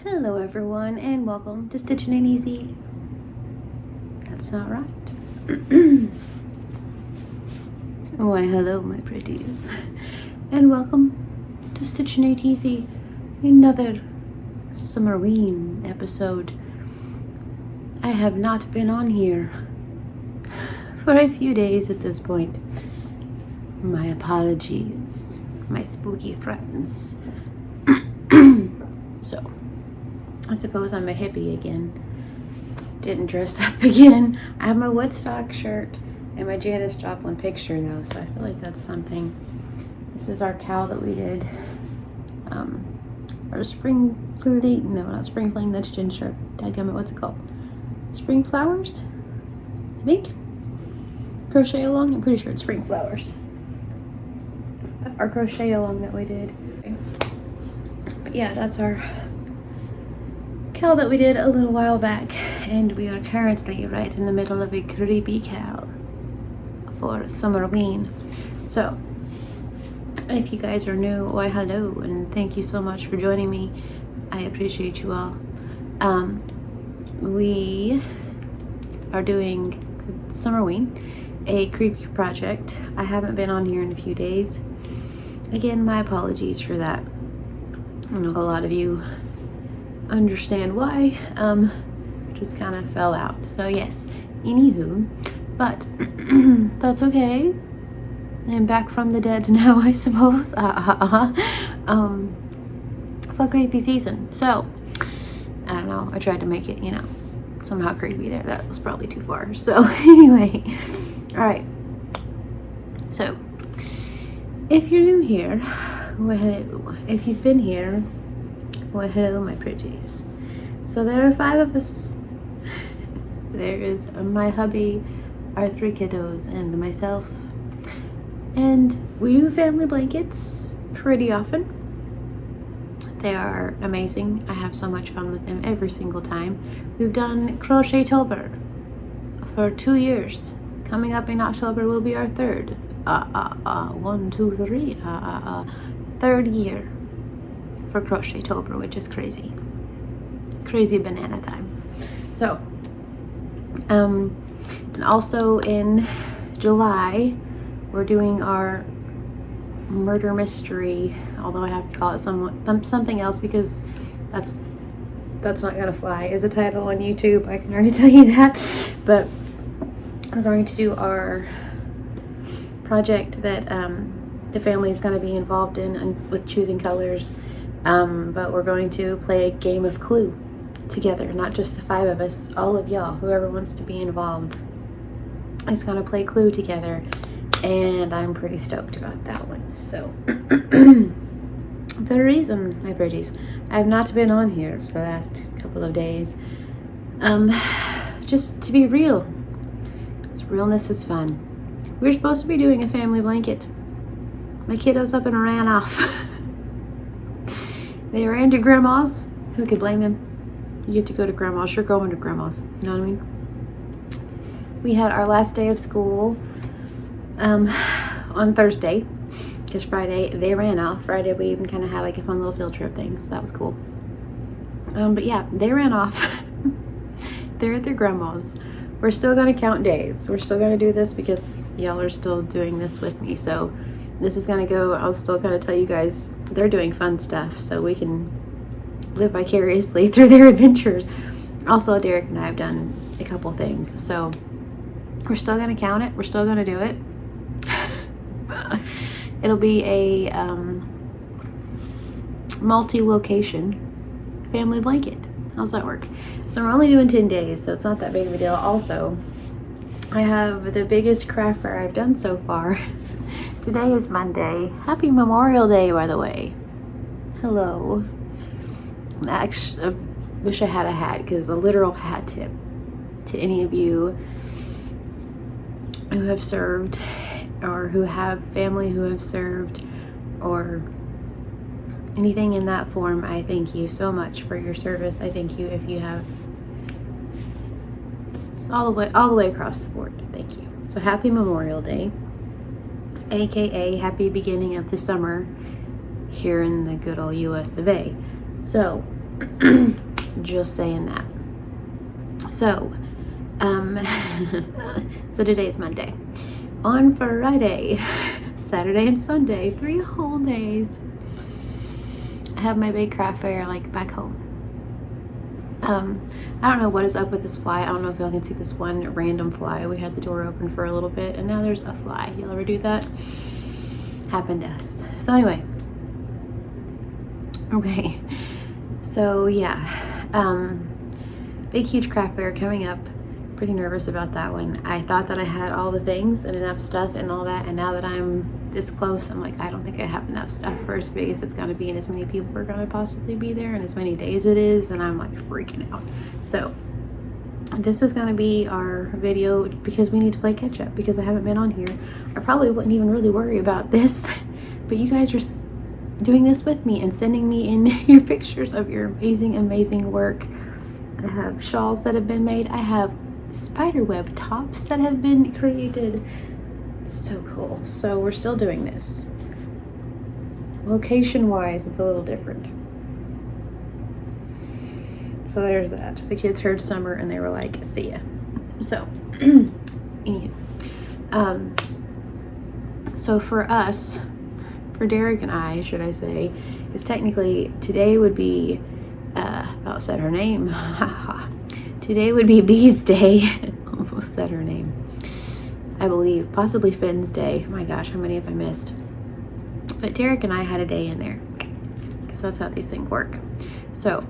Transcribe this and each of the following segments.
Hello everyone and welcome to Stitching Ain't Easy. That's not right. Why hello my pretties. And welcome to Stitching Ain't Easy, another Summer-ween episode. I have not been on here for a few days at this point. My apologies, my spooky friends. So I suppose I'm a hippie again. Didn't dress up again. I have my Woodstock shirt and my Janis Joplin picture though, so I feel like that's something. This is our cowl that we did. Our spring fling, no, not spring fling, that's gin shirt. Dadgummit, what's it called? Spring flowers? I think. Crochet along? I'm pretty sure it's spring flowers. Our crochet along that we did. But yeah, that's our cowl that we did a little while back, and we are currently right in the middle of a creepy cowl for Summer-ween. So if you guys are new, why hello and thank you so much for joining me. I appreciate you all. We are doing Summer-ween, a creepy project. I haven't been on here in a few days. Again, my apologies for that. I know a lot of you understand why. Just kind of fell out. So yes, anywho, but that's okay. I'm back from the dead now, I suppose. For creepy season. So I don't know. I tried to make it, somehow creepy there. That was probably too far. So anyway, all right. So if you're new here, well, hello. If you've been here, well, hello, my pretties. So there are 5 of us. There is my hubby, our 3 kiddos, and myself. And we do family blankets pretty often. They are amazing. I have so much fun with them every single time. We've done Crochet-tober for 2 years. Coming up in October will be our 3rd. 1, 2, 3. 3rd year for Crochet-tober, which is crazy banana time. So and also in July we're doing our murder mystery, although I have to call it something else because that's not gonna fly as a title on YouTube, I can already tell you that. But we're going to do our project that the family is going to be involved in with choosing colors, but we're going to play a game of Clue together. Not just the 5 of us, all of y'all, whoever wants to be involved is going to play Clue together, and I'm pretty stoked about that one. So the reason, my pretties, I have not been on here for the last couple of days, just to be real, because realness is fun. We were supposed to be doing a family blanket. My kiddos up and ran off. They ran to grandma's. Who could blame them? You get to go to grandma's. You're going to grandma's. You know what I mean? We had our last day of school on Thursday. Because Friday they ran off. Friday we even kind of had like a fun little field trip thing. So that was cool. But yeah, they ran off. They're at their grandma's. We're still going to count days. We're still going to do this because y'all are still doing this with me. So this is going to go, I'll still kind of tell you guys they're doing fun stuff so we can live vicariously through their adventures. Also, Derek and I have done a couple things. So we're still going to count it. We're still going to do it. It'll be a multi-location family blanket. How's that work? So we're only doing 10 days, so it's not that big of a deal. Also, I have the biggest craft fair I've done so far. Today is Monday. Happy Memorial Day, by the way. Hello. Actually, I wish I had a hat, because a literal hat tip to any of you who have served, or who have family who have served, or anything in that form. I thank you so much for your service. I thank you if you have. It's all the way across the board. Thank you. So happy Memorial Day, aka happy beginning of the summer here in the good old US of A. So Just saying that. So, so today's Monday. On Friday, Saturday and Sunday, 3 whole days, I have my big craft fair like back home. I don't know what is up with this fly. I don't know if y'all can see this one random fly. We had the door open for a little bit and now there's a fly. Y'all ever do that? Happened to us. So anyway, okay, so yeah, big huge craft fair coming up. Pretty nervous about that one. I thought that I had all the things and enough stuff and all that, and now that I'm this close, I'm like, I don't think I have enough stuff for as big as it's going to be and as many people are going to possibly be there and as many days it is, and I'm like freaking out. So this is going to be our video because we need to play catch up because I haven't been on here. I probably wouldn't even really worry about this, but you guys are doing this with me and sending me in your pictures of your amazing work. I have shawls that have been made. I have spiderweb tops that have been created. So cool. So we're still doing this. Location wise, it's a little different. So there's that. The kids heard Summer and they were like, see ya. So anywho, so for us, for Derek and I, should I say, is technically today would be about said her name. Today would be Bee's Day. Almost said her name. I believe. Possibly Finn's Day. My gosh, how many have I missed? But Derek and I had a day in there. Because that's how these things work. So,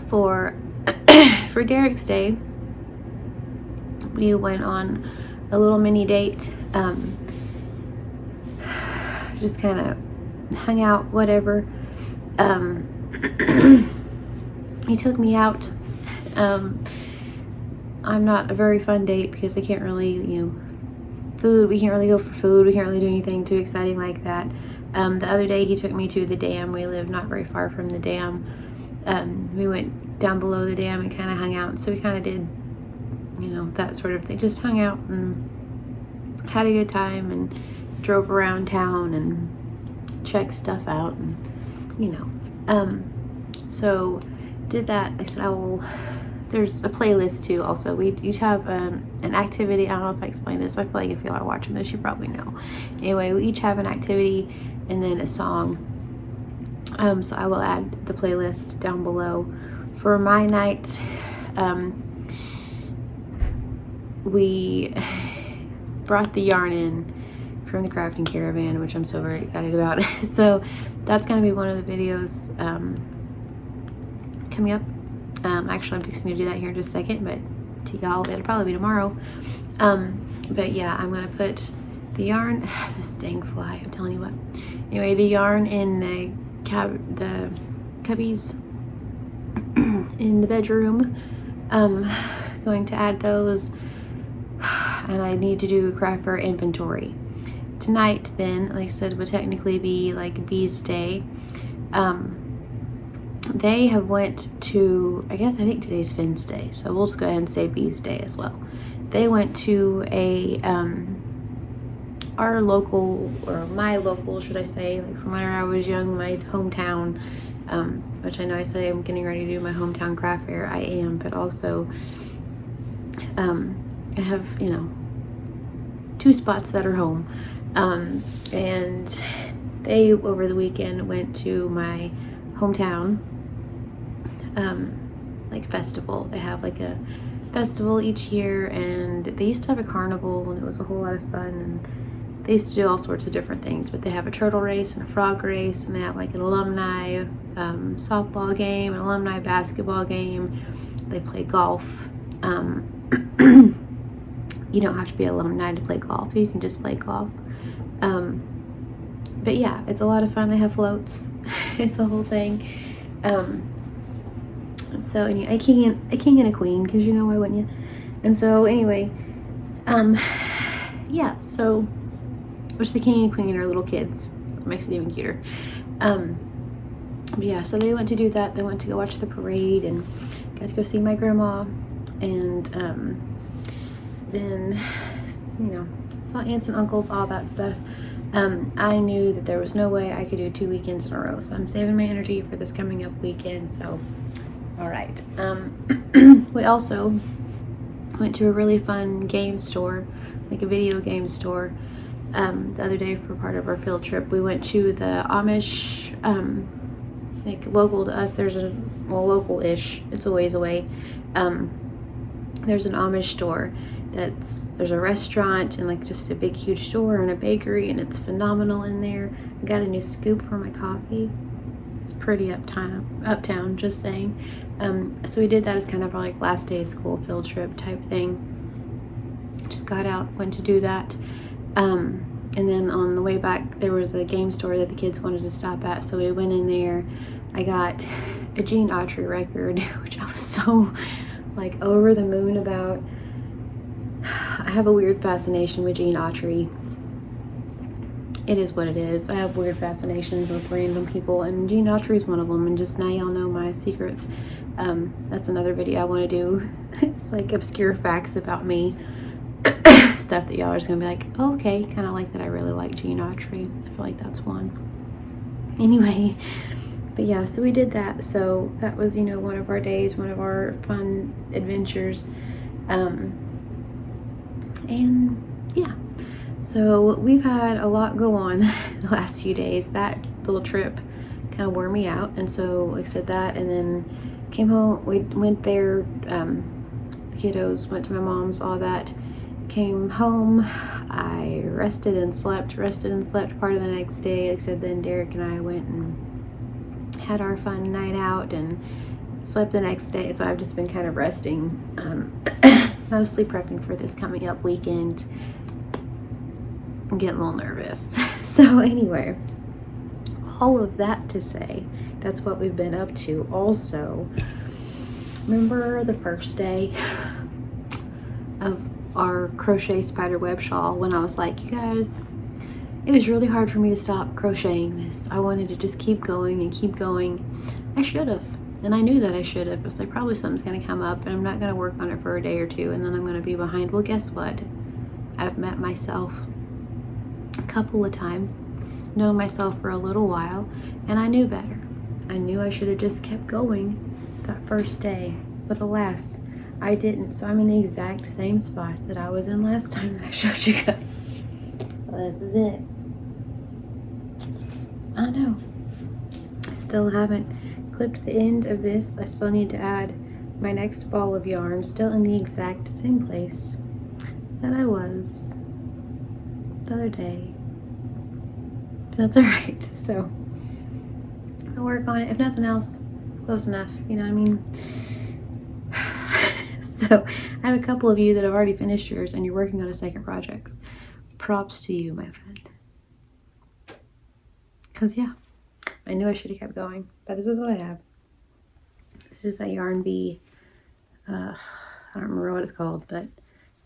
for Derek's Day, we went on a little mini date. Just kind of hung out, whatever. He took me out. I'm not a very fun date because I can't really, food, we can't really go for food, we can't really do anything too exciting like that. The other day he took me to the dam. We live not very far from the dam. We went down below the dam and kind of hung out, so we kind of did, that sort of thing, just hung out and had a good time and drove around town and checked stuff out and, so did that. I said there's a playlist too also. We each have an activity. I don't know if I explained this, but I feel like if y'all are watching this you probably know. Anyway, we each have an activity and then a song. So I will add the playlist down below. For my night, we brought the yarn in from the crafting caravan, which I'm so very excited about. So that's going to be one of the videos coming up. Actually, I'm fixing to do that here in just a second, but to y'all, it'll probably be tomorrow. But yeah, I'm going to put the yarn, this dang fly, I'm telling you what. Anyway, the yarn in the cubbies in the bedroom. Going to add those, and I need to do a craft fair inventory. Tonight, then, like I said, would technically be like Bee's Day. They have went to, I think today's Finn's Day, so we'll just go ahead and say Bee's Day as well. They went to our local, or my local, should I say, like from whenever I was young, my hometown, which I know I say I'm getting ready to do my hometown craft fair. I am, but also I have, 2 spots that are home. And they, over the weekend, went to my hometown like festival. They have like a festival each year, and they used to have a carnival, and it was a whole lot of fun, and they used to do all sorts of different things. But they have a turtle race and a frog race, and they have like an alumni softball game, an alumni basketball game. They play golf. You don't have to be an alumni to play golf. You can just play golf. But yeah, it's a lot of fun. They have floats. It's a whole thing. So anyway, a king and a queen, because why wouldn't you? And so anyway, yeah, so, which the king and queen are little kids. It makes it even cuter. But yeah, so they went to do that. They went to go watch the parade and got to go see my grandma, and then, saw aunts and uncles, all that stuff. I knew that there was no way I could do 2 weekends in a row. So I'm saving my energy for this coming up weekend. So, all right. We also went to a really fun game store, like a video game store, the other day for part of our field trip. We went to the Amish, like local to us. There's a, well, local-ish. It's a ways away. There's an Amish store. There's a restaurant and like just a big huge store and a bakery, and it's phenomenal in there. I got a new scoop for my coffee. It's pretty uptown, just saying. So we did that as kind of our like last day of school field trip type thing. Just got out, went to do that. And then on the way back, there was a game store that the kids wanted to stop at, so we went in there. I got a Gene Autry record, which I was so like over the moon about. I have a weird fascination with Gene Autry. It is what it is. I have weird fascinations with random people, and Gene Autry is one of them. And just now y'all know my secrets. That's another video I want to do. It's like obscure facts about me. Stuff that y'all are just gonna be like, oh, okay, kind of like that. I really like Gene Autry. I feel like that's one. Anyway, but yeah, so we did that. So that was, you know, one of our days, one of our fun adventures. And yeah, so we've had a lot go on the last few days. That little trip kind of wore me out, and so like I said that, and then came home. We went there, the kiddos went to my mom's, all that. Came home, I rested and slept part of the next day. Like I said, then Derek and I went and had our fun night out and slept the next day. So I've just been kind of resting, mostly prepping for this coming up weekend. I'm getting a little nervous. So anyway, all of that to say, that's what we've been up to. Also, remember the first day of our crochet spiderweb shawl when I was like, you guys, it was really hard for me to stop crocheting this. I wanted to just keep going and keep going. I should have, and I knew that I should have. It was like, probably something's going to come up and I'm not going to work on it for a day or two, and then I'm going to be behind. Well, guess what? I've met myself a couple of times, known myself for a little while, and I knew better. I knew I should have just kept going that first day, but alas, I didn't. So I'm in the exact same spot that I was in last time I showed you guys. Well, this is it. I know. I still haven't clipped the end of this. I still need to add my next ball of yarn, still in the exact same place that I was the other day. But that's alright. So I'll work on it. If nothing else, it's close enough. You know what I mean? So I have a couple of you that have already finished yours and you're working on a second project. Props to you, my friend. Because yeah, I knew I should have kept going, but this is what I have. This is a Yarn Bee. I don't remember what it's called, but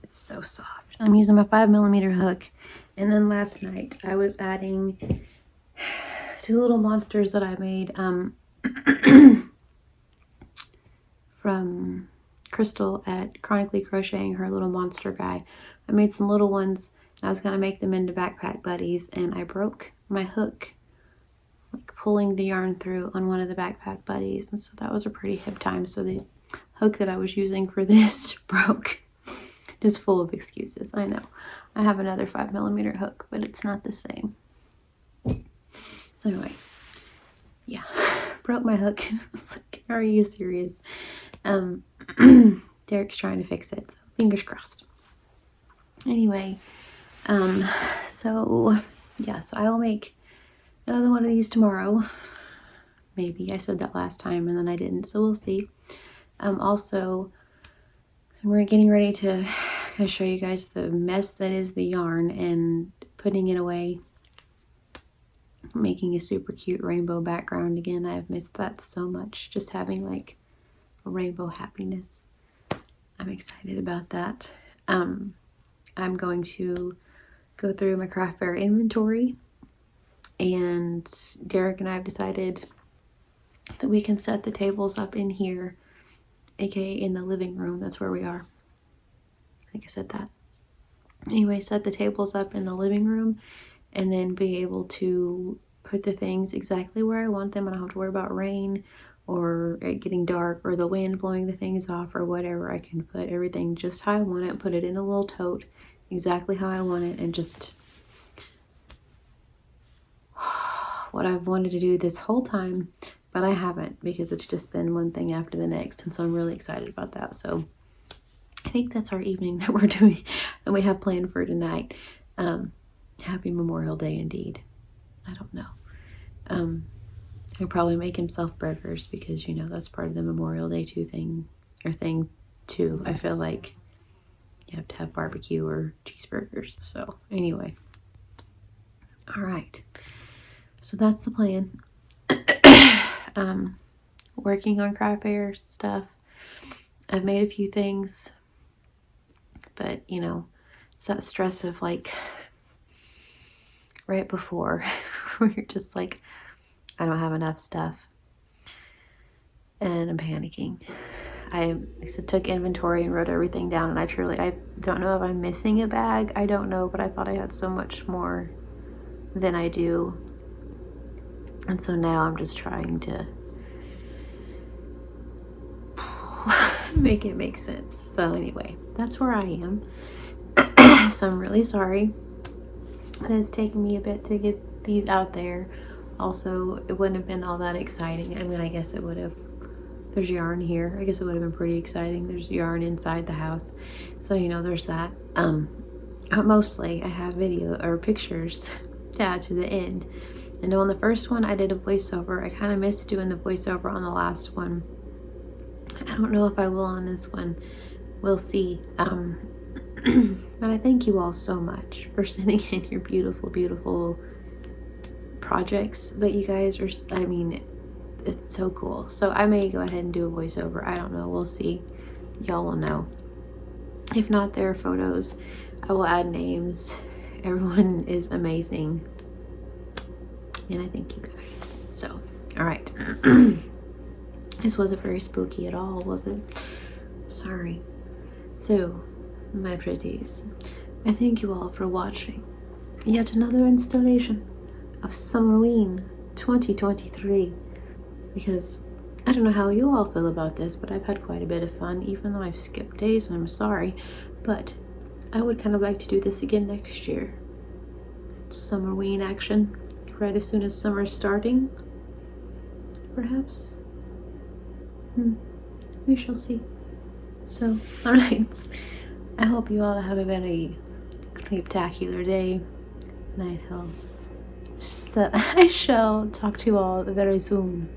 it's so soft. I'm using my 5mm hook. And then last night I was adding 2 little monsters that I made from Crystal at Chronically Crocheting, her little monster guy. I made some little ones. I was going to make them into backpack buddies, and I broke my hook, like pulling the yarn through on one of the backpack buddies, and so that was a pretty hip time. So the hook that I was using for this broke. Just full of excuses, I know. I have another 5mm hook, but it's not the same. So anyway, yeah, broke my hook. It's like, are you serious? Derek's trying to fix it, so fingers crossed. Anyway, so yeah, so I will make another one of these tomorrow. Maybe I said that last time and then I didn't, so we'll see. Also, so we're getting ready to kind of show you guys the mess that is the yarn and putting it away. Making a super cute rainbow background again. I've missed that so much, just having like a rainbow happiness. I'm excited about that. I'm going to go through my craft fair inventory, and Derek and I have decided that we can set the tables up in here, aka in the living room. That's where we are. I think I said that. Anyway, set the tables up in the living room and then be able to put the things exactly where I want them. I don't have to worry about rain or it getting dark or the wind blowing the things off or whatever. I can put everything just how I want it, put it in a little tote exactly how I want it, and just what I've wanted to do this whole time, but I haven't, because it's just been one thing after the next, and so I'm really excited about that. So I think that's our evening that we're doing, that we have planned for tonight. Happy Memorial Day indeed. I don't know. He'll probably make himself burgers because, you know, that's part of the Memorial Day thing too. I feel like you have to have barbecue or cheeseburgers. So anyway, all right. So that's the plan. Working on craft fair stuff. I've made a few things, but you know, it's that stress of like right before where you're just like, I don't have enough stuff and I'm panicking. I took inventory and wrote everything down, and I don't know if I'm missing a bag. I don't know, but I thought I had so much more than I do. And so now I'm just trying to make it make sense. So anyway, that's where I am. So I'm really sorry that it's taken me a bit to get these out there. Also, it wouldn't have been all that exciting. I mean, I guess it would have. There's yarn here. I guess it would have been pretty exciting. There's yarn inside the house. So, you know, there's that. Mostly I have video or pictures to add to the end. And on the first one, I did a voiceover. I kind of missed doing the voiceover on the last one. I don't know if I will on this one. We'll see. But I thank you all so much for sending in your beautiful, beautiful projects. But you guys are, I mean, it's so cool. So I may go ahead and do a voiceover. I don't know. We'll see. Y'all will know. If not, there are photos. I will add names. Everyone is amazing. And I thank you guys. So, all right. This wasn't very spooky at all, was it? Sorry. So, my pretties, I thank you all for watching yet another installation of Summer-ween 2023. Because I don't know how you all feel about this, but I've had quite a bit of fun, even though I've skipped days, and I'm sorry. But I would kind of like to do this again next year. Summer-ween action, right as soon as summer's starting, perhaps. We shall see. So, alright. I hope you all have a very spectacular day. And I shall talk to you all very soon.